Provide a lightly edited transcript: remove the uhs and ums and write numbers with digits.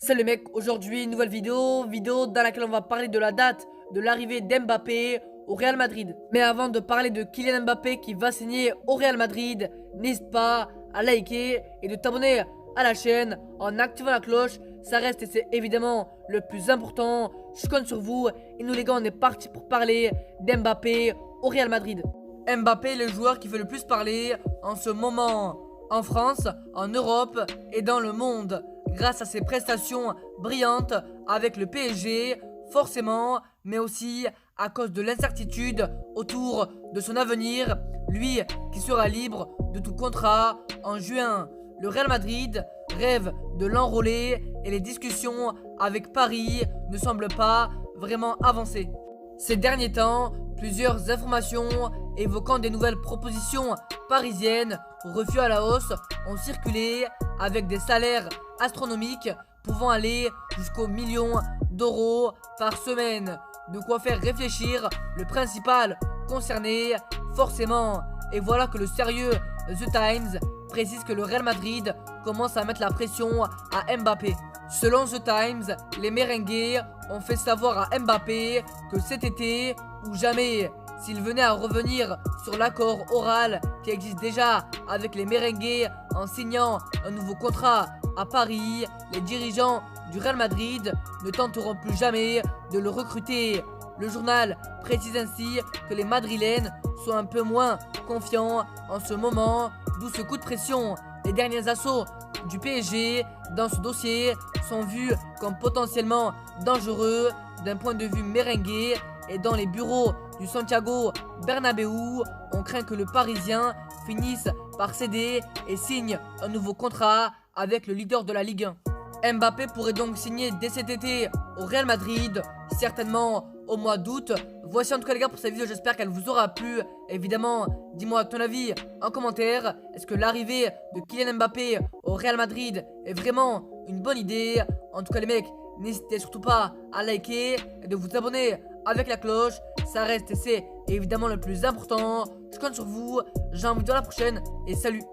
Salut les mecs, aujourd'hui nouvelle vidéo dans laquelle on va parler de la date de l'arrivée d'Mbappé au Real Madrid. Mais avant de parler de Kylian Mbappé qui va signer au Real Madrid, n'hésite pas à liker et de t'abonner à la chaîne en activant la cloche. Ça reste et c'est évidemment le plus important. Je compte sur vous et nous les gars on est parti pour parler d'Mbappé au Real Madrid. Mbappé est le joueur qui fait le plus parler en ce moment en France, en Europe et dans le monde. Grâce à ses prestations brillantes avec le PSG, forcément, mais aussi à cause de l'incertitude autour de son avenir, lui qui sera libre de tout contrat en juin. Le Real Madrid rêve de l'enrôler et les discussions avec Paris ne semblent pas vraiment avancer. Ces derniers temps, plusieurs informations évoquant des nouvelles propositions parisiennes au refus à la hausse ont circulé avec des salaires astronomiques pouvant aller jusqu'aux millions d'euros par semaine. De quoi faire réfléchir le principal concerné, forcément. Et voilà que le sérieux The Times précise que le Real Madrid commence à mettre la pression à Mbappé. Selon The Times, les merengues ont fait savoir à Mbappé que cet été ou jamais, s'il venait à revenir sur l'accord oral qui existe déjà avec les merengues en signant un nouveau contrat à Paris, les dirigeants du Real Madrid ne tenteront plus jamais de le recruter. Le journal précise ainsi que les Madrilènes sont un peu moins confiants en ce moment, d'où ce coup de pression. Les derniers assauts du PSG dans ce dossier sont vus comme potentiellement dangereux d'un point de vue merengue, et dans les bureaux du Santiago Bernabéu, on craint que le Parisien finisse par céder et signe un nouveau contrat avec le leader de la Ligue 1. Mbappé pourrait donc signer dès cet été au Real Madrid, certainement au mois d'août. Voici en tout cas les gars pour cette vidéo, j'espère qu'elle vous aura plu. Évidemment, dis-moi ton avis en commentaire. Est-ce que l'arrivée de Kylian Mbappé au Real Madrid est vraiment une bonne idée? En tout cas les mecs, n'hésitez surtout pas à liker et de vous abonner avec la cloche. Ça reste et c'est évidemment le plus important. Je compte sur vous, j'ai envie de vous dire à la prochaine et salut.